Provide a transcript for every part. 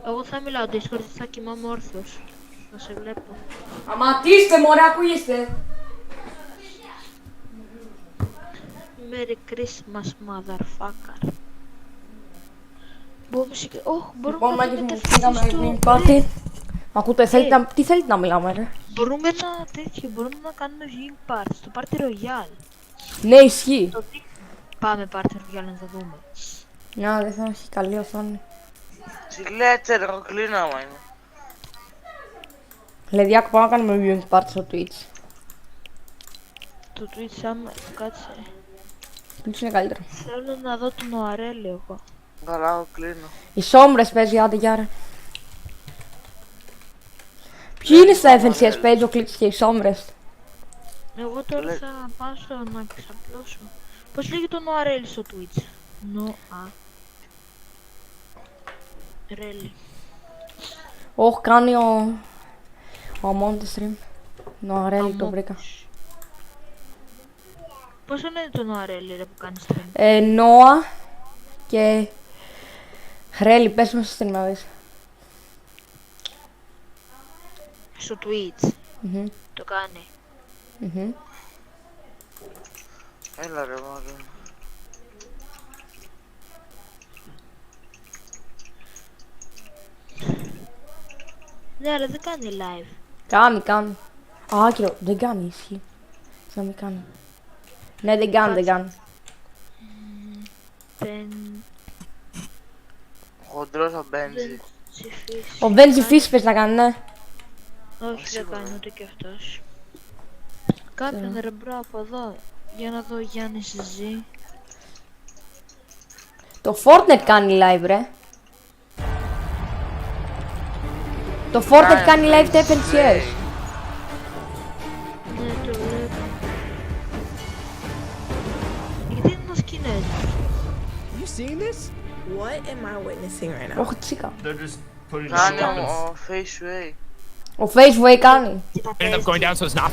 Εγώ θα μιλάω Discord, θα κοιμάμαι όρθιος. Να σε βλέπω. Αματίστε μωρέ, ακούγεστε. Merry Christmas, motherfucker. Μπορούμε να πήγαμε party. Ακούτε, τι θέλετε να μιλάμε ρε? Μπορούμε να κάνουμε viewing party στο Party Royale. Ναι, ισχύει. Πάμε Party Royale να το δούμε. Να, δεν θα έχει καλή οθόνη. Τι λέτε ρε, εγώ κλείνω άμα είναι. Δηλαδή, πάμε να κάνουμε viewing party στο Twitch. Το Twitch άμα κάτσε. Το Twitch είναι καλύτερο. Θέλω να δω τον Νοαρέλη εγώ. Καλά, εγώ κλείνω. Οι σόμπρες παίζει, άντε γιάρα. Ποιοι είναι στα FNCS, παίζει ο Κλίξ και οι σόμπρες? Εγώ τώρα θα πάω στο να ξαπλώσω. Πώς λέγεται το Νοαρέλη στο Twitch? Ρέλη. Όχι, κάνει ο Amount stream. Νοαρέλη το βρήκα. Πώς λένε το Νοαρέλη ρε που κάνει stream? Νόα και Χρέλη, πες μας στο stream να δεις. Στο Twitch. Το κάνει. Έλα ρε μάλλον. Ναι, αλλά δεν κάνει live. Κάνει. Άκυρο, δεν κάνει, ισχύει. Θα μην κάνει. Ναι, δεν κάνει. Χοντρός ο Μπέντζι. Ο Μπέντζι φύση πες να κάνει, ναι. Όχι, δεν κάνει ούτε κι αυτός. Κάποιον ρε μπρο από εδώ. Για να δω Γιάννη Ζή. Το Fortnite κάνει live ρε. Το Fortnite κάνει live τα FNCS. Ναι, το βλέπω. Γιατί είναι ένας Κινέζος? You seeing this? What am I witnessing right now? Όχι τσίκα. Κάνει ο Faceway. Ο Faceway κάνει. End up going down, so it's not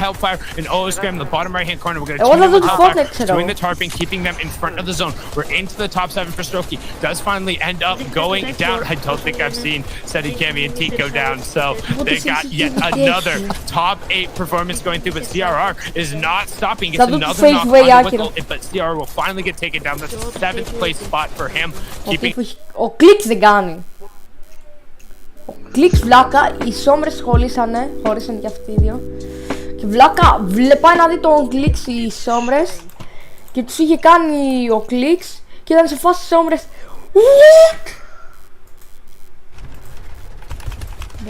Hellfire and always scram in the bottom right hand corner. We're Εγώ gonna θα δω tune το in with Fortnite Hellfire, ξέρω. doing the tarping, keeping them in front of the zone. We're into the top 7 for Strokey. Does finally end up going down. I don't think I've seen Seti, Cammy, and T go down, so they got yet another top 8 performance going through, but CRR is not stopping. It's another knock on the whistle, but CRR will finally get taken down. That's the 7th place spot for him. Ο Κλίξ δεν κάνει. Κλικ βλάκα, οι σόμπρες χωρίσανε και αυτοί οι δύο. Και βλάκα, πάει να δει τον Κλικ οι σόμπρες και τους είχε κάνει ο Κλικ και ήταν σε φάση σόμπρες.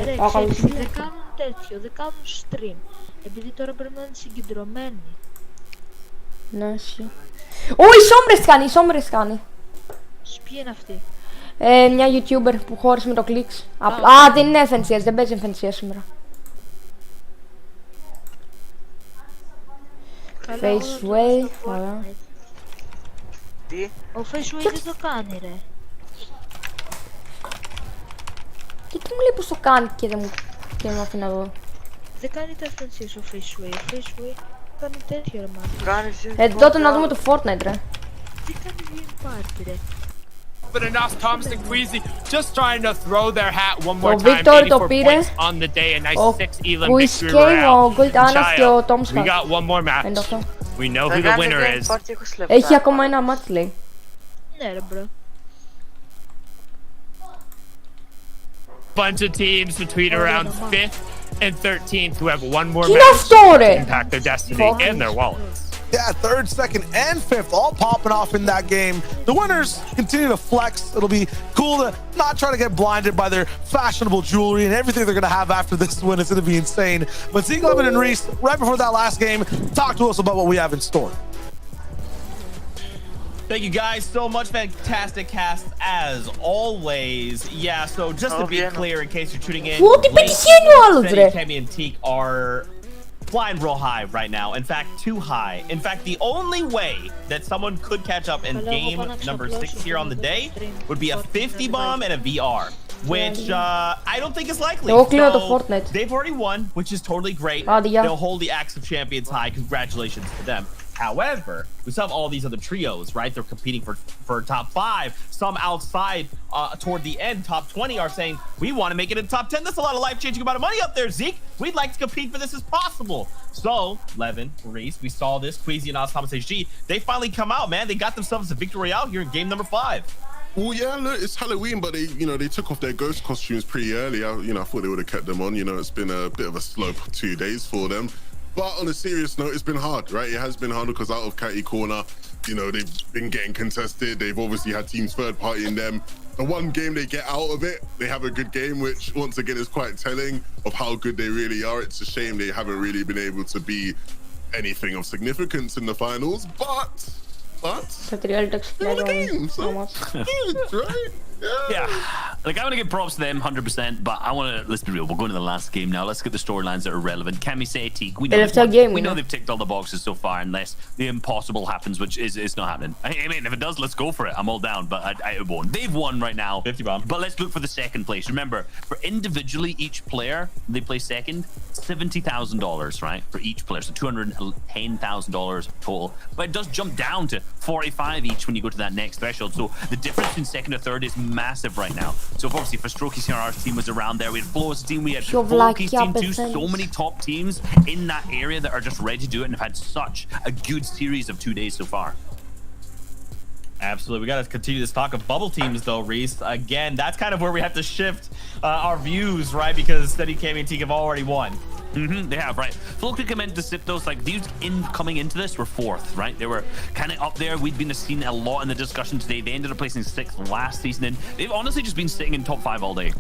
Ρε, ξέρεις, δεν κάνουν τέτοιο, δεν κάνουν stream. Επειδή τώρα πρέπει να είναι συγκεντρωμένοι. Ναι, εσύ. Ω, οι σόμπρες κάνει. Ποιοι είναι αυτοί? Μια YouTuber που χώρισε με το Κλικ. Δεν είναι FNCS, δεν παίζει FNCS σήμερα. Faceway, ωραία. Τι? Ο Faceway δεν το κάνει ρε. Γιατί μου λέει πως το κάνει και δεν μου αφήνει να δω. Δεν κάνει τα FNCS ο Faceway. Ο Faceway κάνει τέτοιο ρε μάτι. Τότε να δούμε το Fortnite ρε. Τι κάνει viewing party ρε? But enough, Thomas and Queasy just trying to throw their hat one more time. Victor 84 το πήρε. points on the day. A nice 6 elim victory ο Gold Annas και ο Tom We Scott. got one more match. We know who the winner is. Έχει ακόμα ένα μάτς λέει. Ναι ρε μπρο. Bunch of teams between around 5th and 13th who have one more Τι είναι match αυτό to ρε. impact their destiny and their wallets. Yeah, 3rd, 2nd, and 5th all popping off in that game. The winners continue to flex. It'll be cool to not try to get blinded by their fashionable jewelry and everything they're going to have after this win. It's going to be insane. But Ziegler and Reese, right before that last game, talk to us about what we have in store. Thank you guys so much. Fantastic cast as always. Yeah, so just to be clear, in case you're tuning in, Seti, Kemi, and Teak are flying real high right now. In fact, too high. In fact, the only way that someone could catch up in game number 6 here on the day would be a 50 bomb and a VR, which I don't think is likely. So they've already won, which is totally great. They'll hold the Axe of Champions high. Congratulations to them. However, we still have all these other trios, right? They're competing for top 5. Some outside toward the end, top 20 are saying, we want to make it in top 10. That's a lot of life-changing amount of money up there, Zeke. We'd like to compete for this as possible. So, Levin, Reese, we saw this, Queasy and Oz Thomas HG. They finally come out, man. They got themselves a victory royale here in game number 5. Well, yeah, look, it's Halloween, but they took off their ghost costumes pretty early. I thought they would have kept them on. It's been a bit of a slow 2 days for them. But on a serious note, it's been hard, right? It has been hard because out of Catty Corner, they've been getting contested. They've obviously had teams third party in them. The one game they get out of it, they have a good game, which once again is quite telling of how good they really are. It's a shame they haven't really been able to be anything of significance in the finals, but Real text they won the game, so much. good, right? Yeah, like I want to give props to them 100%, but I want to, let's be real, we're going to the last game now. Let's get the storylines that are relevant. Can we say Teak? We know they've ticked all the boxes so far, unless the impossible happens, which is not happening. I mean, if it does, let's go for it. I'm all down, but it won't. They've won right now. 50 bomb. But let's look for the second place. Remember, for individually each player, they play second, $70,000, right? For each player, so $210,000 total. But it does jump down to 45 each when you go to that next threshold. So the difference between second and third is massive right now. So obviously for Strokey CRR's team was around there. We had Flow's team, we had Volky's team too. So many top teams in that area that are just ready to do it and have had such a good series of 2 days so far. Absolutely. We got to continue this talk of bubble teams, though, Reese. Again, that's kind of where we have to shift our views, right? Because Steady, Cammy, and Teak have already won. They have, right. Folk could come in to sip those, like these coming into this were 4th, right? They were kind of up there. We'd been seen a lot in the discussion today. They ended up placing 6th last season, and they've honestly just been sitting in top 5 all day.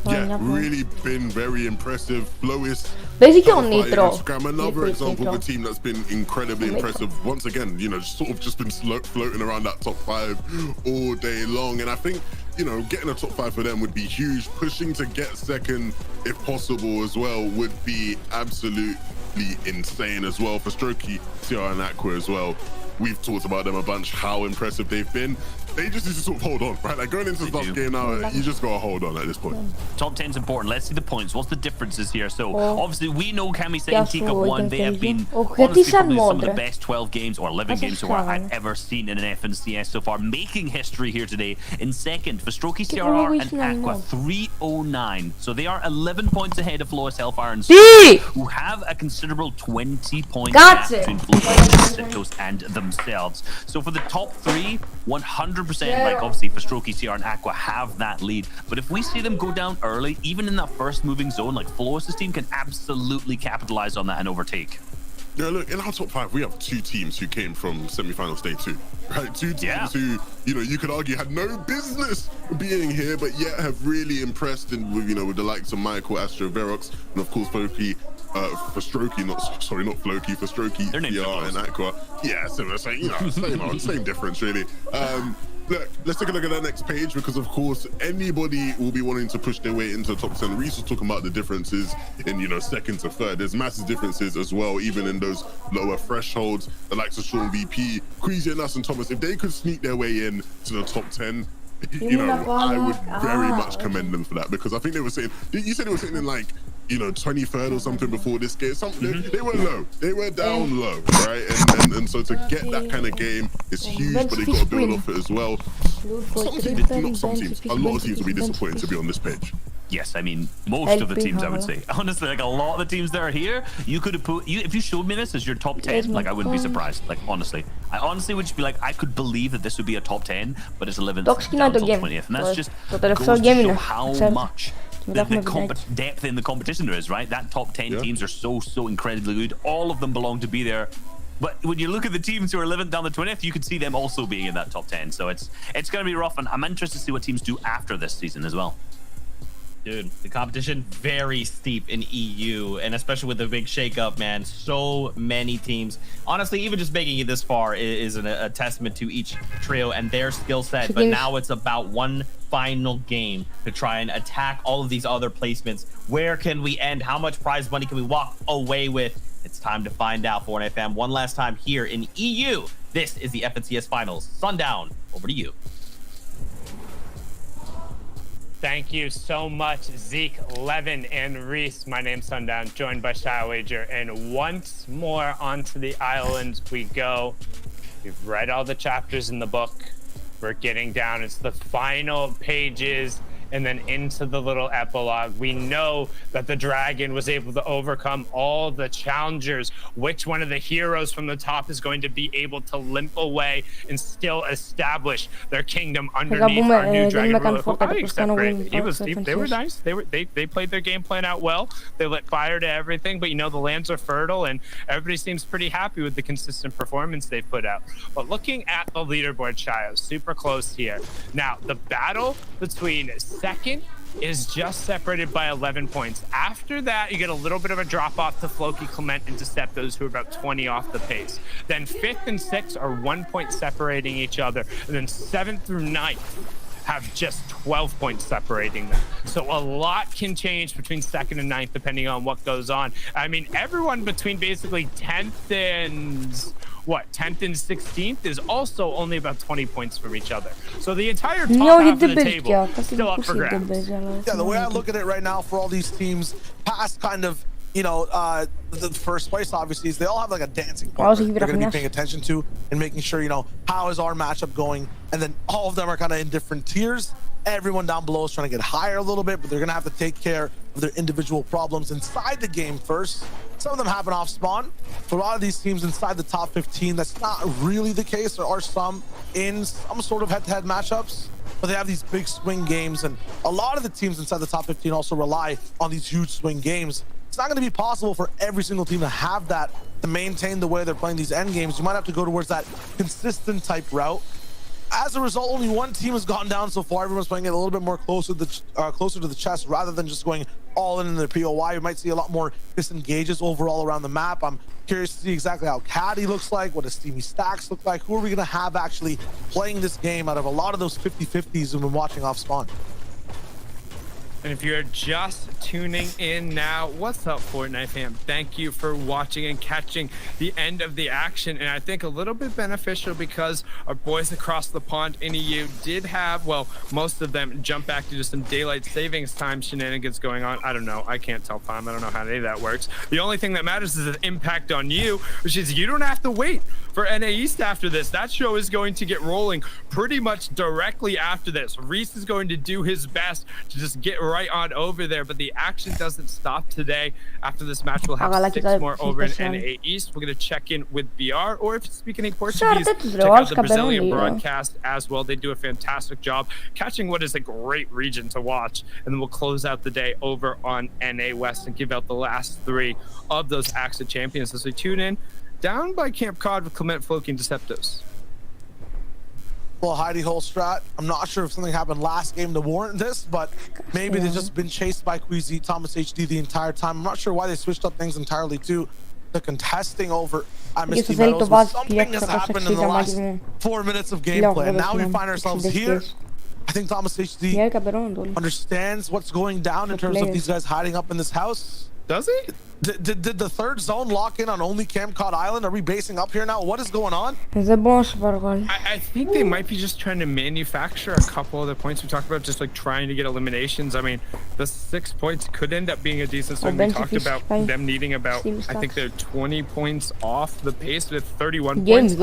Yeah, really been very impressive. Flow is basically on Nitro. Instagram, another example of a team that's been incredibly impressive. Once again, sort of just been floating around that top 5 all day long. And I think, getting a top 5 for them would be huge. Pushing to get second, if possible, as well, would be absolutely insane as well. For Strokey, CR, and Aqua as well. We've talked about them a bunch, how impressive they've been. They just need to sort of hold on, right? Like going into the last game now, you just gotta hold on at this point. Top 10's important. Let's see the points. What's the differences here? So obviously we know Cammy saying Teak have won. They have been honestly probably some of the best 12 games or 11 games so far I've ever seen in an FNCS so far, making history here today. In second for Strokey CRR and Aqua, 309. So they are 11 points ahead of Flawless Hellfire and who have a considerable 20-point gap between Flawless and themselves. So for the top 3, 100%, like obviously for Strokey, CR, and Aqua have that lead. But if we see them go down early, even in that first moving zone, like Flawless' team can absolutely capitalize on that and overtake. Yeah, look, in our top 5, we have 2 teams who came from semi-finals day 2, right? 2 teams who, you could argue had no business being here, but yet have really impressed with the likes of Michael, Astro, Verox, and of course Floki. For Strokey, not Floki, for Strokey, PR, and Aqua. Yeah, so same difference really. Look, let's take a look at that next page because of course anybody will be wanting to push their way into the top 10. Reese was talking about the differences in second to third. There's massive differences as well, even in those lower thresholds. The likes of Sean VP, Queasy, and us and Thomas, if they could sneak their way in to the top 10, I would very much commend them for that because I think they were saying, you said they were sitting in like 23rd or something before this game. They were low. They were down low, right? And so to get that kind of game is huge, but they got to build off it as well. Some teams, a lot of teams will be disappointed to be on this page. Yes, I mean, most of the teams, I would say. Honestly, like a lot of the teams that are here, you could have put, if you showed me this as your top 10, like I wouldn't be surprised. Like, honestly. I honestly would just be like, I could believe that this would be a top 10, but it's 11th down till 20th. And that's just goes to show how much the depth in the competition there is, right? That top 10 teams are so incredibly good. All of them belong to be there. But when you look at the teams who are 11th down the 20th, you could see them also being in that top 10. So it's going to be rough, and I'm interested to see what teams do after this season as well. Dude, the competition very steep in EU, and especially with the big shakeup, man. So many teams. Honestly, even just making it this far is a testament to each trio and their skill set. But now it's about one final game to try and attack all of these other placements. Where can we end? How much prize money can we walk away with? It's time to find out for NFM one last time here in EU. This is the FNCS Finals. Sundown, over to you. Thank you so much, Zeke, Levin, and Reese. My name's Sundown, joined by Shy Wager, and once more onto the island we go. We've read all the chapters in the book. We're getting down. It's the final pages, and then into the little epilogue. We know that the dragon was able to overcome all the challengers. Which one of the heroes from the top is going to be able to limp away and still establish their kingdom underneath our new dragon ruler? I accept greatly. They were nice. They played their game plan out well. They lit fire to everything, but you know the lands are fertile, and everybody seems pretty happy with the consistent performance they've put out. But looking at the leaderboard, Chayo, super close here. Now, the battle between second is just separated by 11 points. After that, you get a little bit of a drop off to Floki, Clement, and Deceptos, who are about 20 off the pace. Then 5th and 6th are 1 point separating each other. And then 7th through 9th have just 12 points separating them. So a lot can change between 2nd and 9th, depending on what goes on. I mean, everyone between basically 10th and 10th and 16th is also only about 20 points from each other. So the entire top half of the table is still up for grabs. Yeah, the way I look at it right now for all these teams, past kind of, you know, the first place obviously is they all have like a dancing partner they're going to be paying attention to and making sure, you know, how is our matchup going? And then all of them are kind of in different tiers. Everyone down below is trying to get higher a little bit, but they're going to have to take care of their individual problems inside the game first. Some of them happen off spawn. For a lot of these teams inside the top 15, that's not really the case. There are some in some sort of head-to-head matchups, but they have these big swing games, and a lot of the teams inside the top 15 also rely on these huge swing games. It's not going to be possible for every single team to have that, to maintain the way they're playing these end games. You might have to go towards that consistent type route. As a result, only one team has gone down so far. Everyone's playing it a little bit more closer to the chest rather than just going all in their POI. You might see a lot more disengages overall around the map. I'm curious to see exactly how Caddy looks like, what does Steamy Stacks look like. Who are we going to have actually playing this game out of a lot of those 50-50s we've been watching off spawn? And if you're just tuning in now, what's up, Fortnite fam? Thank you for watching and catching the end of the action. And I think a little bit beneficial because our boys across the pond in EU did have, well, most of them jump back to some daylight savings time shenanigans going on. I don't know. I can't tell time. I don't know how any of that works. The only thing that matters is the impact on you, which is you don't have to wait for NA East after this. That show is going to get rolling pretty much directly after this. Reese is going to do his best to just get right on over there, but the action doesn't stop today. After this match, we'll have 6 more over in NA East. We're going to check in with BR, or if you speak any Portuguese, check out the Brazilian broadcast as well. They do a fantastic job catching what is a great region to watch, and then we'll close out the day over on NA West and give out the last 3 of those AXA champions as we tune in down by Camp Cod with Clement, Floki, and Deceptos. Well, hidey hole strat. I'm not sure if something happened last game to warrant this, but maybe they've just been chased by Queasy, Thomas HD the entire time. I'm not sure why they switched up things entirely too. The contesting over Misty Meadows was something has happened in the last 4 minutes of gameplay, and now we find ourselves here. I think Thomas HD understands what's going down in terms of these guys hiding up in this house. Does he? Did the third zone lock in on only Camp Cod Island? Are we basing up here now? What is going on? I think they might be just trying to manufacture a couple other points. We talked about just like trying to get eliminations. I mean, the 6 points could end up being a decent swing. We talked about them needing about, I think they're 20 points off the pace with 31 points.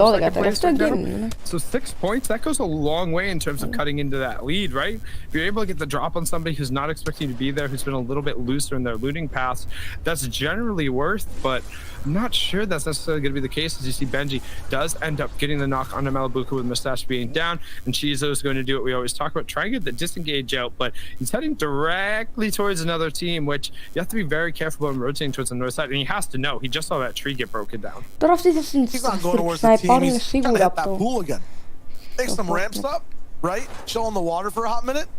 So 6 points, that goes a long way in terms of cutting into that lead, right? If you're able to get the drop on somebody who's not expecting to be there, who's been a little bit looser in their looting paths, that's generally worth, but I'm not sure that's necessarily going to be the case. As you see, Benji does end up getting the knock onto Malibuka with Mustache being down, and Chizo is going to do what we always talk about, try and get the disengage out, but he's heading directly towards another team, which you have to be very careful about rotating towards the north side, and he has to know. He just saw that tree get broken down. He's not going towards the team. He's trying to hit that pool again. Take some ramps up, right? Chill in the water for a hot minute.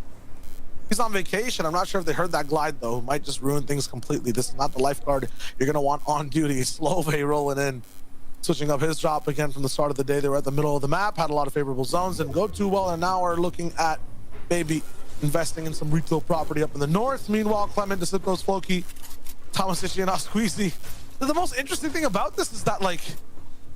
He's on vacation. I'm not sure if they heard that glide, though. Might just ruin things completely. This is not the lifeguard you're going to want on duty. Slove rolling in. Switching up his drop again from the start of the day. They were at the middle of the map, had a lot of favorable zones, didn't go too well, and now are looking at maybe investing in some retail property up in the north. Meanwhile, Clement, Deceptos, Floki, Thomas Ishi, and Squeezy. The most interesting thing about this is that, like,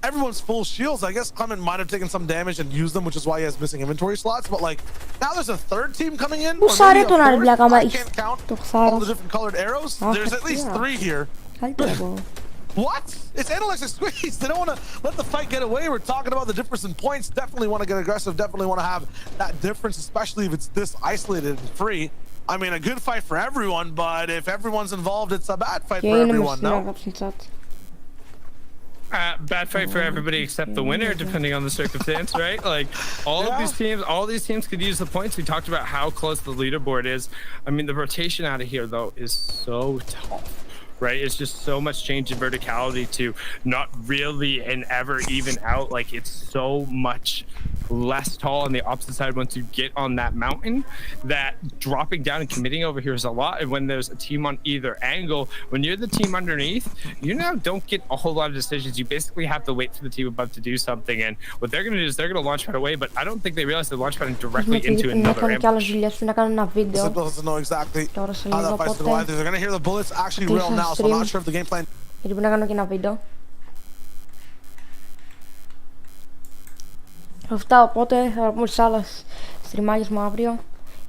everyone's full shields. I guess Clement might have taken some damage and used them, which is why he has missing inventory slots. But like now there's a third team coming in. Or maybe a fourth. I can't count all the different colored arrows. There's at least 3 here. What? It's analyzed squeeze. They don't want to let the fight get away. We're talking about the difference in points. Definitely want to get aggressive. Definitely want to have that difference, especially if it's this isolated and free. I mean, a good fight for everyone, but if everyone's involved, it's a bad fight for everyone, no? Bad fight for everybody except the winner, depending on the circumstance, right? Like all these teams could use the points. We talked about how close the leaderboard is. I mean, the rotation out of here though is so tough, right? It's just so much change in verticality to not really and ever even out. Like it's so much less tall on the opposite side once you get on that mountain, that dropping down and committing over here is a lot. And when there's a team on either angle, when you're the team underneath, you now don't get a whole lot of decisions. You basically have to wait for the team above to do something, and what they're going to do is they're going to launch pad away, but I don't think they realize they're launch padding directly into another ambush. Doesn't know exactly how that fight's going to go. They're going to hear the bullets actually real now, so I'm not sure if the game plan. Γιατί πρέπει να κάνω και ένα βίντεο. Αυτά, οπότε θα πούμε στις άλλες στριμάγες μου αύριο.